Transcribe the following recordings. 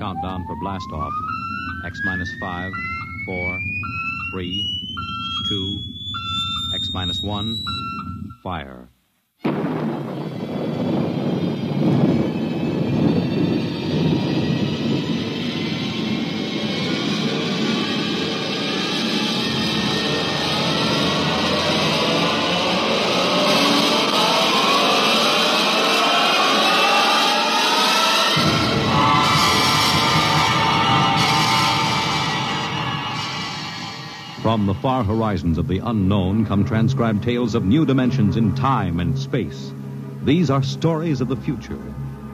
countdown for blast off. X minus 5, 4, 3, 2, X minus 1, fire. From the far horizons of the unknown come transcribed tales of new dimensions in time and space. These are stories of the future,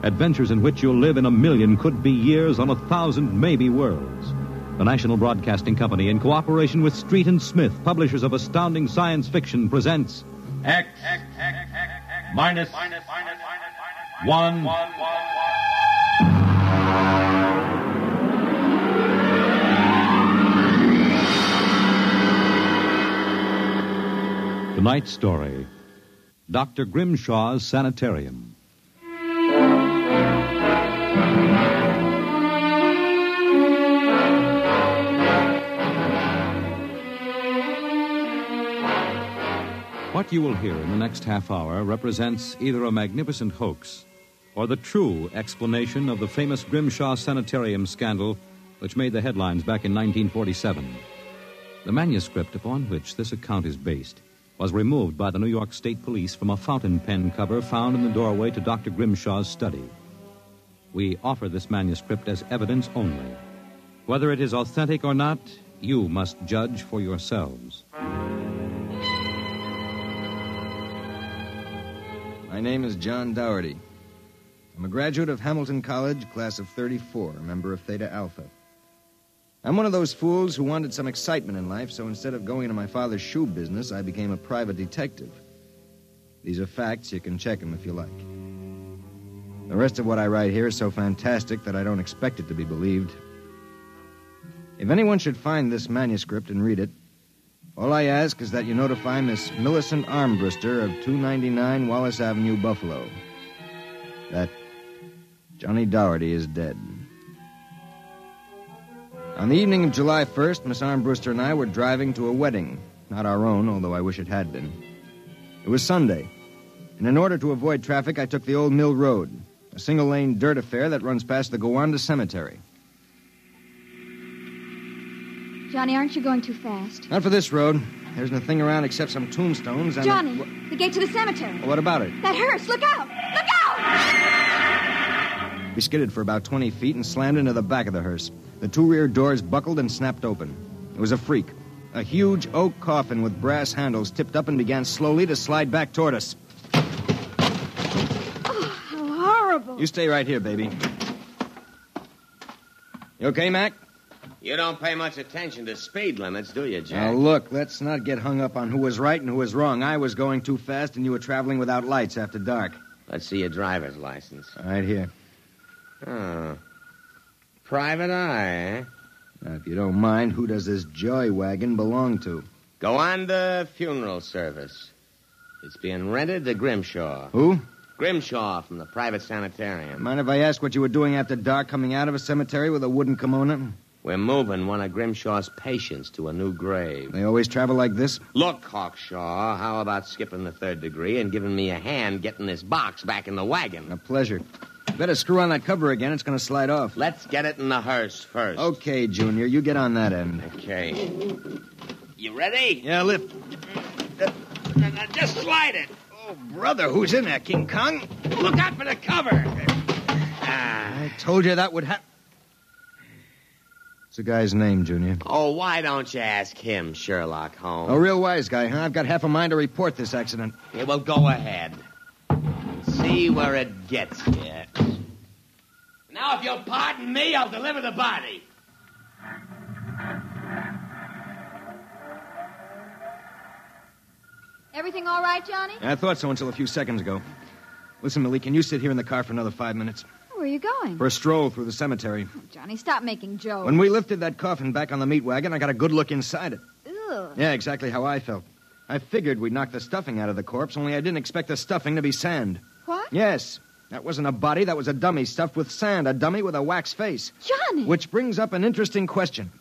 adventures in which you'll live in a million could-be years on 1,000 maybe worlds. The National Broadcasting Company, in cooperation with Street and Smith, publishers of astounding science fiction, presents X minus 1. Tonight's story, Dr. Grimshaw's Sanitarium. What you will hear in the next half hour represents either a magnificent hoax or the true explanation of the famous Grimshaw Sanitarium scandal which made the headlines back in 1947. The manuscript upon which this account is based was removed by the New York State Police from a fountain pen cover found in the doorway to Dr. Grimshaw's study. We offer this manuscript as evidence only. Whether it is authentic or not, you must judge for yourselves. My name is John Dougherty. I'm a graduate of Hamilton College, class of 34, a member of Theta Alpha. I'm one of those fools who wanted some excitement in life, so instead of going into my father's shoe business, I became a private detective. These are facts. You can check them if you like. The rest of what I write here is so fantastic that I don't expect it to be believed. If anyone should find this manuscript and read it, all I ask is that you notify Miss Millicent Armbruster of 299 Wallace Avenue, Buffalo, that Johnny Dougherty is dead. On the evening of July 1st, Miss Armbruster and I were driving to a wedding. Not our own, although I wish it had been. It was Sunday, and in order to avoid traffic, I took the Old Mill Road, a single-lane dirt affair that runs past the Gowanda Cemetery. Johnny, aren't you going too fast? Not for this road. There isn't a thing around except some tombstones and... Johnny, the gate to the cemetery. What about it? That hearse, look out! Look out! We skidded for about 20 feet and slammed into the back of the hearse. The two rear doors buckled and snapped open. It was a freak. A huge oak coffin with brass handles tipped up and began slowly to slide back toward us. Oh, how horrible. You stay right here, baby. You okay, Mac? You don't pay much attention to speed limits, do you, Jack? Now, look, let's not get hung up on who was right and who was wrong. I was going too fast, and you were traveling without lights after dark. Let's see your driver's license. Right here. Oh. Private eye, eh? Now, if you don't mind, who does this joy wagon belong to? Gowanda Funeral Service. It's being rented to Grimshaw. Who? Grimshaw from the private sanitarium. Mind if I ask what you were doing after dark coming out of a cemetery with a wooden kimono? We're moving one of Grimshaw's patients to a new grave. They always travel like this? Look, Hawkshaw, how about skipping the third degree and giving me a hand getting this box back in the wagon? A pleasure. Better screw on that cover again. It's going to slide off. Let's get it in the hearse first. Okay, Junior. You get on that end. Okay. You ready? Yeah, lift. Just slide it. Oh, brother, who's in there, King Kong? Look out for the cover. I told you that would happen. What's the guy's name, Junior? Oh, why don't you ask him, Sherlock Holmes? A real wise guy, huh? I've got half a mind to report this accident. Yeah, well, go ahead. See where it gets you. Now, if you'll pardon me, I'll deliver the body. Everything all right, Johnny? I thought so until a few seconds ago. Listen, Millie, can you sit here in the car for another 5 minutes? Where are you going? For a stroll through the cemetery. Oh, Johnny, stop making jokes. When we lifted that coffin back on the meat wagon, I got a good look inside it. Ugh. Yeah, exactly how I felt. I figured we'd knock the stuffing out of the corpse, only I didn't expect the stuffing to be sand. What? Yes. That wasn't a body, that was a dummy stuffed with sand, a dummy with a wax face. Johnny! Which brings up an interesting question.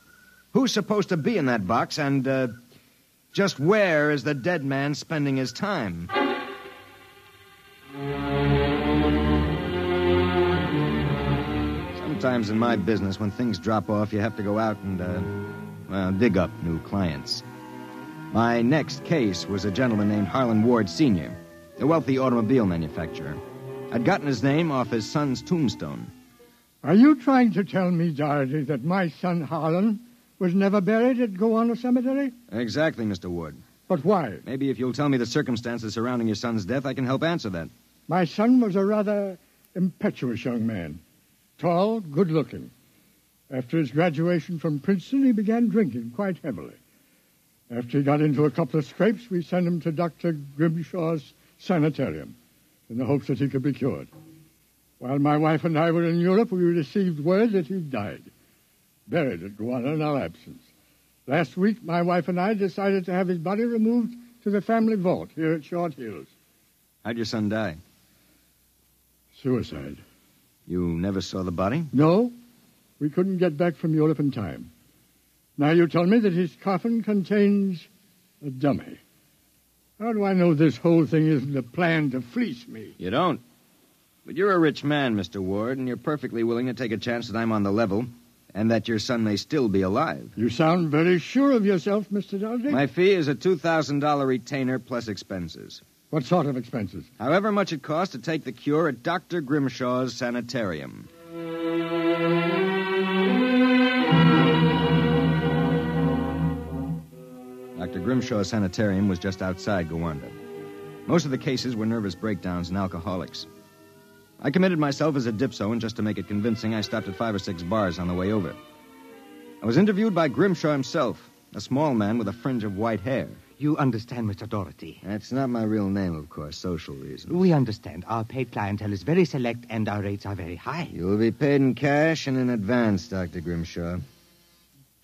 Who's supposed to be in that box, and, just where is the dead man spending his time? Sometimes in my business, when things drop off, you have to go out and, dig up new clients. My next case was a gentleman named Harlan Ward Sr., a wealthy automobile manufacturer. I'd gotten his name off his son's tombstone. Are you trying to tell me, Doherty, that my son Harlan was never buried at Gowanna Cemetery? Exactly, Mr. Ward. But why? Maybe if you'll tell me the circumstances surrounding your son's death, I can help answer that. My son was a rather impetuous young man. Tall, good-looking. After his graduation from Princeton, he began drinking quite heavily. After he got into a couple of scrapes, we sent him to Dr. Grimshaw's Sanitarium in the hopes that he could be cured. While my wife and I were in Europe, we received word that he died, buried at Gowanna in our absence. Last week, my wife and I decided to have his body removed to the family vault here at Short Hills. How'd your son die? Suicide. You never saw the body? No, we couldn't get back from Europe in time. Now you tell me that his coffin contains a dummy. How do I know this whole thing isn't a plan to fleece me? You don't. But you're a rich man, Mr. Ward, and you're perfectly willing to take a chance that I'm on the level and that your son may still be alive. You sound very sure of yourself, Mr. Doherty. My fee is a $2,000 retainer plus expenses. What sort of expenses? However much it costs to take the cure at Dr. Grimshaw's Sanitarium. Dr. Grimshaw's Sanitarium was just outside Gowanna. Most of the cases were nervous breakdowns and alcoholics. I committed myself as a dipso, and just to make it convincing, I stopped at 5 or 6 bars on the way over. I was interviewed by Grimshaw himself, a small man with a fringe of white hair. You understand, Mr. Doherty. That's not my real name, of course, social reasons. We understand. Our paid clientele is very select, and our rates are very high. You will be paid in cash and in advance, Dr. Grimshaw.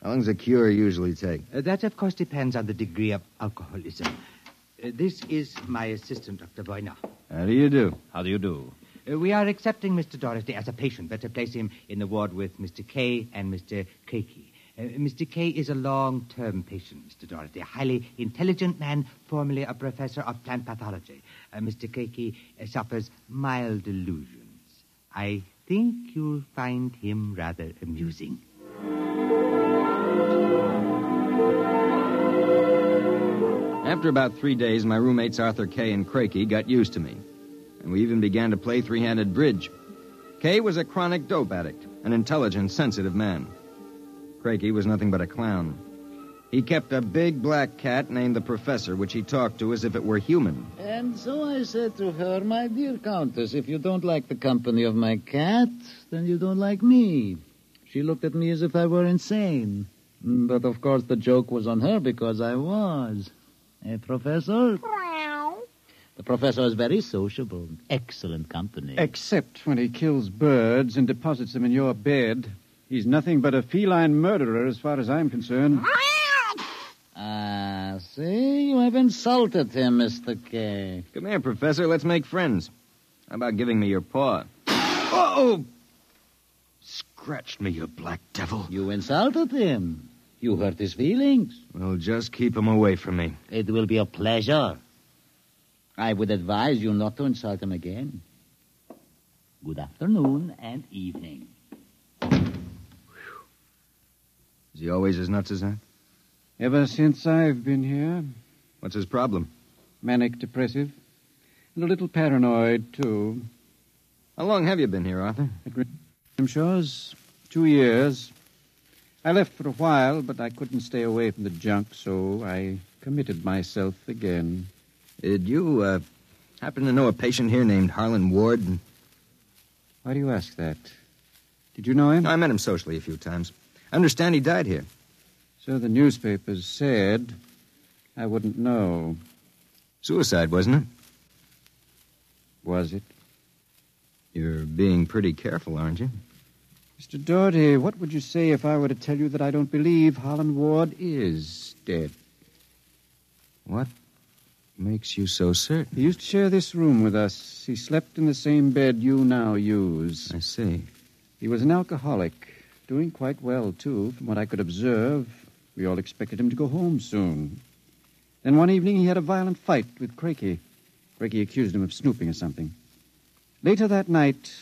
How long does a cure usually take? That, of course, depends on the degree of alcoholism. This is my assistant, Dr. Boyner. How do you do? How do you do? We are accepting Mr. Doherty as a patient. Better place him in the ward with Mr. K and Mr. Keiki. Mr. K is a long-term patient, Mr. Doherty, a highly intelligent man, formerly a professor of plant pathology. Mr. Keiki suffers mild delusions. I think you'll find him rather amusing. After about 3 days, my roommates Arthur Kay and Crakey got used to me. And we even began to play three-handed bridge. Kay was a chronic dope addict, an intelligent, sensitive man. Crakey was nothing but a clown. He kept a big black cat named the Professor, which he talked to as if it were human. And so I said to her, my dear Countess, if you don't like the company of my cat, then you don't like me. She looked at me as if I were insane. But, of course, the joke was on her because I was. Professor? The professor is very sociable. Excellent company. Except when he kills birds and deposits them in your bed. He's nothing but a feline murderer as far as I'm concerned. See? You have insulted him, Mr. K. Come here, Professor. Let's make friends. How about giving me your paw? Oh! Scratched me, you black devil. You insulted him. You hurt his feelings. Well, just keep him away from me. It will be a pleasure. I would advise you not to insult him again. Good afternoon and evening. Is he always as nuts as that? Ever since I've been here. What's his problem? Manic depressive. And a little paranoid, too. How long have you been here, Arthur? At Grimshaw's 2 years. I left for a while, but I couldn't stay away from the junk, so I committed myself again. Did you, happen to know a patient here named Harlan Ward? Why do you ask that? Did you know him? I met him socially a few times. I understand he died here. So the newspapers said. I wouldn't know. Suicide, wasn't it? Was it? You're being pretty careful, aren't you? Mr. Doherty, what would you say if I were to tell you that I don't believe Harlan Ward is dead? What? Makes you so certain? He used to share this room with us. He slept in the same bed you now use. I see. He was an alcoholic, doing quite well, too, from what I could observe. We all expected him to go home soon. Then one evening he had a violent fight with Crakey. Crakey accused him of snooping or something. Later that night,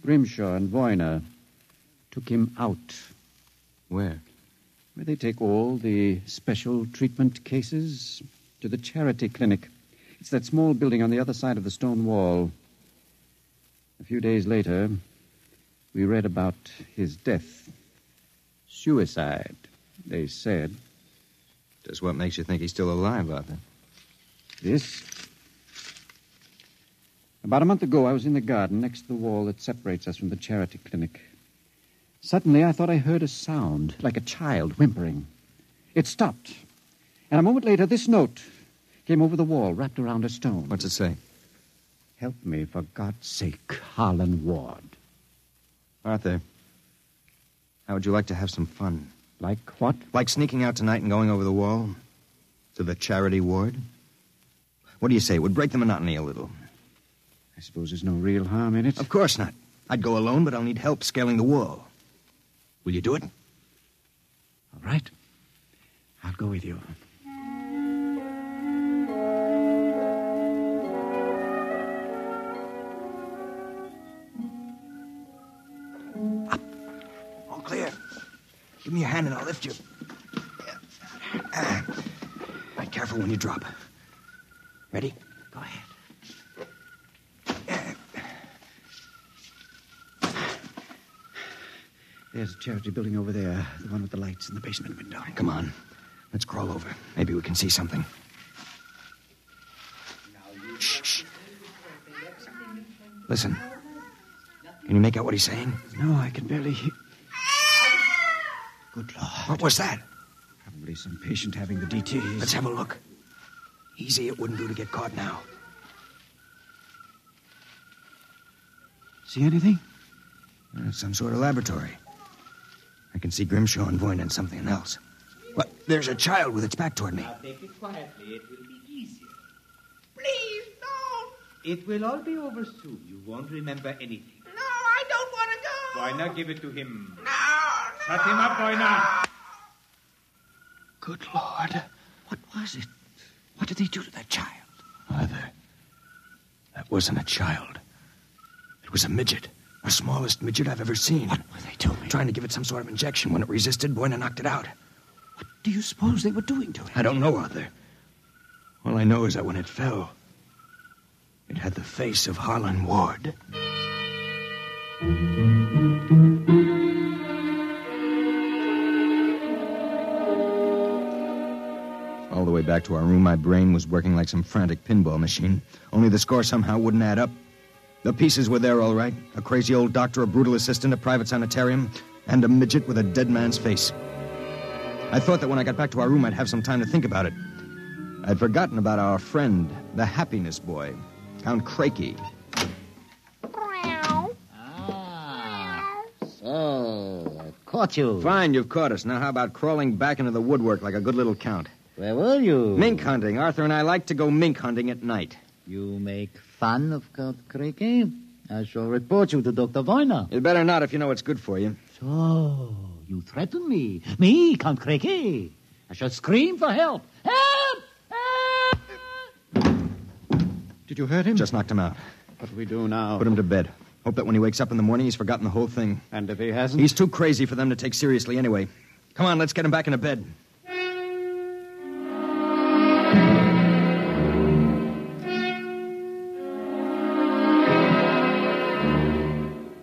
Grimshaw and Voyner took him out. Where? Where they take all the special treatment cases to the charity clinic. It's that small building on the other side of the stone wall. A few days later, we read about his death. Suicide, they said. Just what makes you think he's still alive, Arthur? This. About a month ago, I was in the garden next to the wall that separates us from the charity clinic. Suddenly, I thought I heard a sound, like a child whimpering. It stopped. And a moment later, this note came over the wall, wrapped around a stone. What's it say? Help me, for God's sake, Harlan Ward. Arthur, how would you like to have some fun? Like what? Like sneaking out tonight and going over the wall to the charity ward? What do you say? It would break the monotony a little. I suppose there's no real harm in it. Of course not. I'd go alone, but I'll need help scaling the wall. Will you do it? All right. I'll go with you. Up. All clear. Give me your hand and I'll lift you. Right, careful when you drop. Ready? Go ahead. There's a charity building over there, the one with the lights in the basement window. Come on. Let's crawl over. Maybe we can see something. Shh. Listen. Can you make out what he's saying? No, I can barely hear. Good Lord. What was that? Probably some patient having the DTs. Let's have a look. Easy, it wouldn't do to get caught now. See anything? Some sort of laboratory. I can see Grimshaw and Voyner and something else. What? There's a child with its back toward me. Now take it quietly. It will be easier. Please, don't. It will all be over soon. You won't remember anything. No, I don't want to go. Why not give it to him? No. Shut him up, Voyner. Good Lord. What was it? What did they do to that child? Arthur, that wasn't a child. It was a midget. The smallest midget I've ever seen. What were they doing? Trying to give it some sort of injection. When it resisted, Voyner knocked it out. What do you suppose they were doing to it? I don't know, Arthur. All I know is that when it fell, it had the face of Harlan Ward. All the way back to our room, my brain was working like some frantic pinball machine. Only the score somehow wouldn't add up. The pieces were there, all right. A crazy old doctor, a brutal assistant, a private sanitarium, and a midget with a dead man's face. I thought that when I got back to our room, I'd have some time to think about it. I'd forgotten about our friend, the happiness boy, Count Crakey. So, I've caught you. Fine, you've caught us. Now how about crawling back into the woodwork like a good little count? Where were you? Mink hunting. Arthur and I like to go mink hunting at night. You make fun of Count Crakey? I shall report you to Dr. Voyner. You'd better not if you know it's good for you. So, you threaten me? Me, Count Crakey? I shall scream for help. Help! Help! Did you hurt him? Just knocked him out. What do we do now? Put him to bed. Hope that when he wakes up in the morning, he's forgotten the whole thing. And if he hasn't? He's too crazy for them to take seriously anyway. Come on, let's get him back into bed.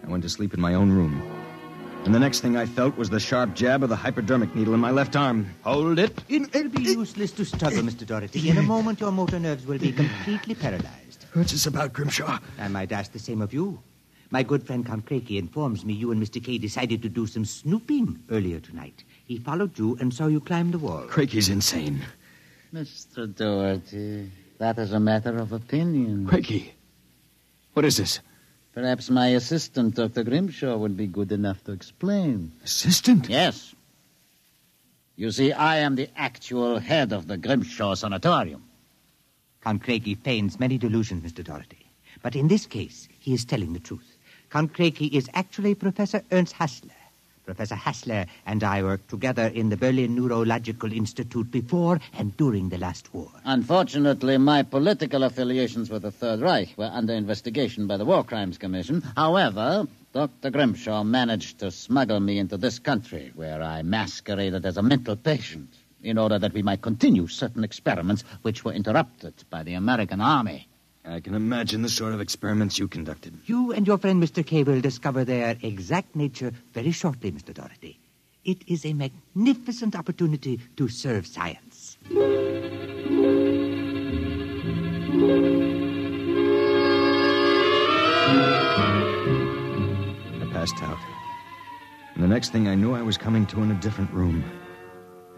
I went to sleep in my own room. And the next thing I felt was the sharp jab of the hypodermic needle in my left arm. Hold it. It'll be useless to struggle, Mr. Doherty. In a moment, your motor nerves will be completely paralyzed. What's this about, Grimshaw? I might ask the same of you. My good friend Count Crakey informs me you and Mr. Kay decided to do some snooping earlier tonight. He followed you and saw you climb the wall. Crakey's insane. Mr. Doherty, that is a matter of opinion. Crakey, what is this? Perhaps my assistant, Dr. Grimshaw, would be good enough to explain. Assistant? Yes. You see, I am the actual head of the Grimshaw Sanitarium. Count Craigie feigns many delusions, Mr. Doherty. But in this case, he is telling the truth. Count Craigie is actually Professor Ernst Hassler. Professor Hassler and I worked together in the Berlin Neurological Institute before and during the last war. Unfortunately, my political affiliations with the Third Reich were under investigation by the War Crimes Commission. However, Dr. Grimshaw managed to smuggle me into this country, where I masqueraded as a mental patient in order that we might continue certain experiments which were interrupted by the American army. I can imagine the sort of experiments you conducted. You and your friend Mr. Kay will discover their exact nature very shortly, Mr. Doherty. It is a magnificent opportunity to serve science. I passed out. And the next thing I knew, I was coming to in a different room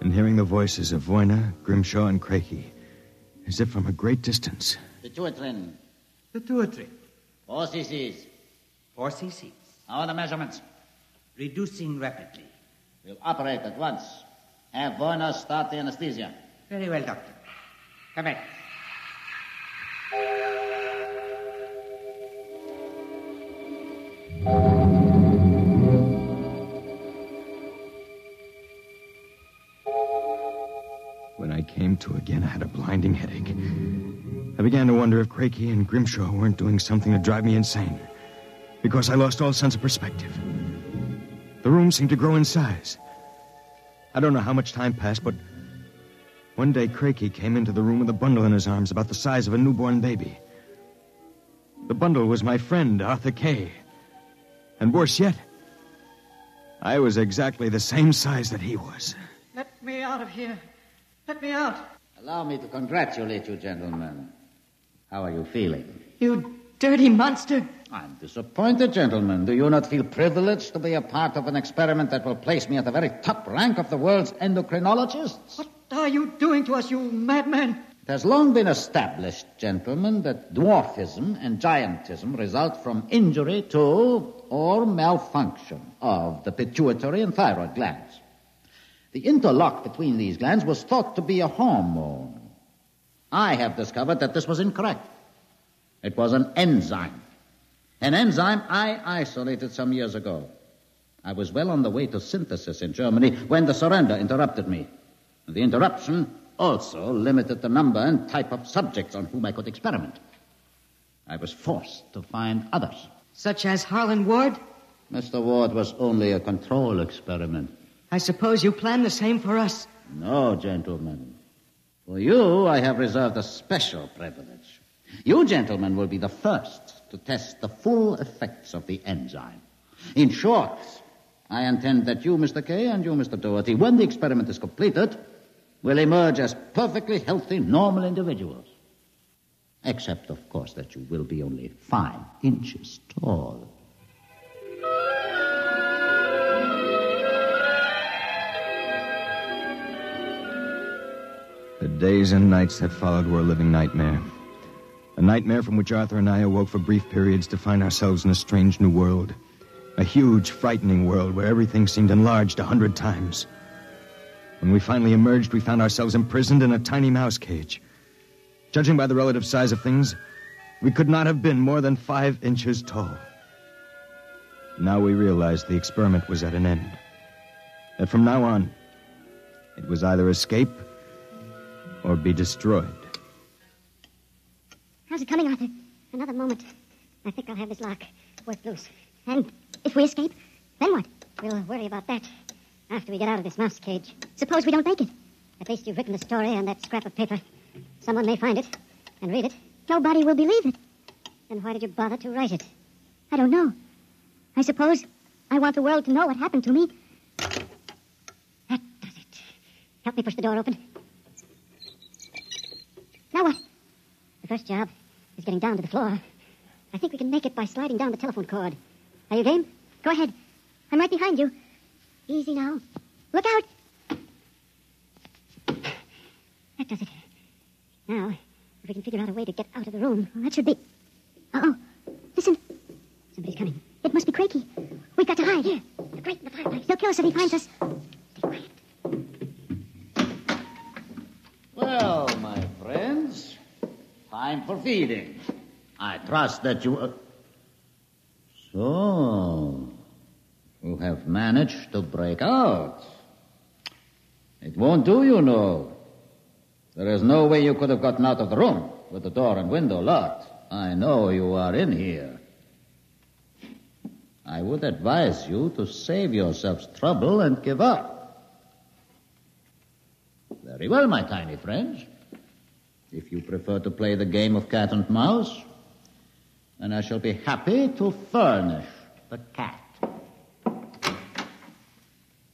and hearing the voices of Voyna, Grimshaw, and Craigie, as if from a great distance. Pituitrin. Pituitary. 4 cc's. 4 cc's. How are the measurements? Reducing rapidly. We'll operate at once. Have Voyna start the anesthesia. Very well, Doctor. Come in. When I came to again, I had a blinding headache. I began to wonder if Craigie and Grimshaw weren't doing something to drive me insane, because I lost all sense of perspective. The room seemed to grow in size. I don't know how much time passed, but one day Craigie came into the room with a bundle in his arms about the size of a newborn baby. The bundle was my friend, Arthur Kay. And worse yet, I was exactly the same size that he was. Let me out of here. Let me out. Allow me to congratulate you, gentlemen. How are you feeling? You dirty monster. I'm disappointed, gentlemen. Do you not feel privileged to be a part of an experiment that will place me at the very top rank of the world's endocrinologists? What are you doing to us, you madman? It has long been established, gentlemen, that dwarfism and giantism result from injury to or malfunction of the pituitary and thyroid glands. The interlock between these glands was thought to be a hormone. I have discovered that this was incorrect. It was an enzyme. An enzyme I isolated some years ago. I was well on the way to synthesis in Germany when the surrender interrupted me. The interruption also limited the number and type of subjects on whom I could experiment. I was forced to find others. Such as Harlan Ward? Mr. Ward was only a control experiment. I suppose you plan the same for us. No, gentlemen. For you, I have reserved a special privilege. You, gentlemen, will be the first to test the full effects of the enzyme. In short, I intend that you, Mr. Kay, and you, Mr. Doherty, when the experiment is completed, will emerge as perfectly healthy, normal individuals. Except, of course, that you will be only 5 inches tall. The days and nights that followed were a living nightmare. A nightmare from which Arthur and I awoke for brief periods to find ourselves in a strange new world. A huge, frightening world where everything seemed enlarged 100 times. When we finally emerged, we found ourselves imprisoned in a tiny mouse cage. Judging by the relative size of things, we could not have been more than 5 inches tall. Now we realized the experiment was at an end. That from now on, it was either escape or be destroyed. How's it coming, Arthur? Another moment. I think I'll have this lock worked loose. And if we escape, then what? We'll worry about that after we get out of this mouse cage. Suppose we don't make it. At least you've written the story on that scrap of paper. Someone may find it and read it. Nobody will believe it. Then why did you bother to write it? I don't know. I suppose I want the world to know what happened to me. That does it. Help me push the door open. Now what? The first job is getting down to the floor. I think we can make it by sliding down the telephone cord. Are you game? Go ahead. I'm right behind you. Easy now. Look out. That does it. Now, if we can figure out a way to get out of the room, well, that should be... Uh-oh. Listen. Somebody's coming. It must be Craigie. We've got to hide. Here. The grate in the fireplace. He'll kill us if he finds us. Stay quiet. Well, my friends, Time for feeding. I trust that you... So, you have managed to break out. It won't do, you know. There is no way you could have gotten out of the room with the door and window locked. I know you are in here. I would advise you to save yourselves trouble and give up. Very well, my tiny friends. If you prefer to play the game of cat and mouse, then I shall be happy to furnish the cat.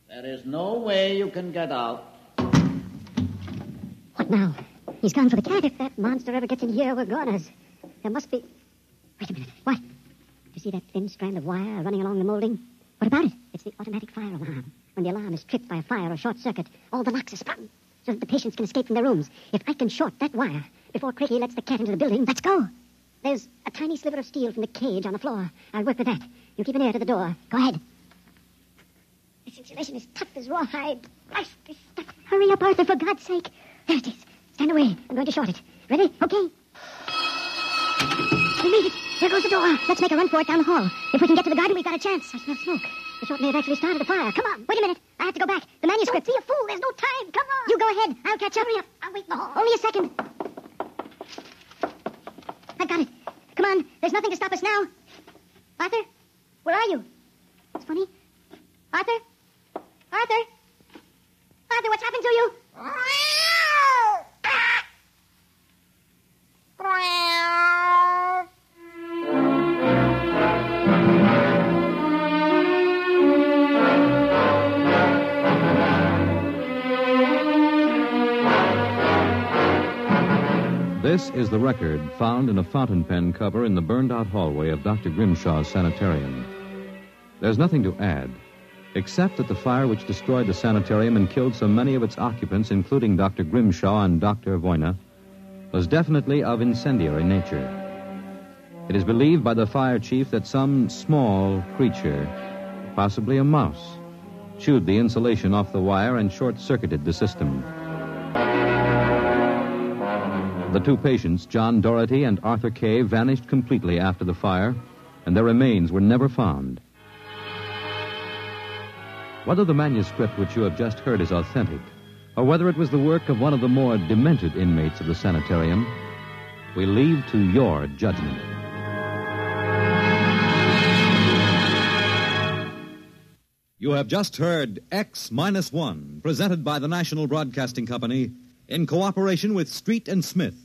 There is no way you can get out. What now? He's gone for the cat. If that monster ever gets in here, we're goners. There must be... Wait a minute. What? You see that thin strand of wire running along the molding? What about it? It's the automatic fire alarm. When the alarm is tripped by a fire or short circuit, all the locks are sprung so that the patients can escape from their rooms. If I can short that wire before Craigie lets the cat into the building, let's go. There's a tiny sliver of steel from the cage on the floor. I'll work with that. You keep an ear to the door. Go ahead. This insulation is tough as rawhide. Christ, this stuff. Hurry up, Arthur, for God's sake. There it is. Stand away. I'm going to short it. Ready? Okay. We made it. There goes the door. Let's make a run for it down the hall. If we can get to the garden, we've got a chance. I smell smoke. The short may have actually started a fire. Come on. Wait a minute. I have to go back. The manuscript. Don't be a fool. There's no time. Come on. You go ahead. I'll catch up. Hurry up. I'll wait in the hall. Only a second. I've got it. Come on. There's nothing to stop us now. Arthur? Where are you? It's funny. Arthur? Arthur? Arthur, what's happened to you? This is the record found in a fountain pen cover in the burned-out hallway of Dr. Grimshaw's sanitarium. There's nothing to add, except that the fire which destroyed the sanitarium and killed so many of its occupants, including Dr. Grimshaw and Dr. Voyna, was definitely of incendiary nature. It is believed by the fire chief that some small creature, possibly a mouse, chewed the insulation off the wire and short-circuited the system. The two patients, John Doherty and Arthur Kay, vanished completely after the fire, and their remains were never found. Whether the manuscript which you have just heard is authentic, or whether it was the work of one of the more demented inmates of the sanitarium, we leave to your judgment. You have just heard X-1, presented by the National Broadcasting Company in cooperation with Street and Smith,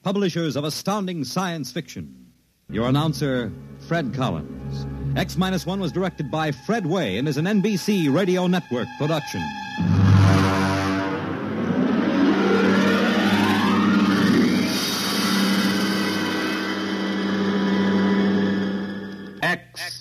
publishers of astounding science fiction. Your announcer, Fred Collins. X-1 was directed by Fred Way and is an NBC Radio Network production. X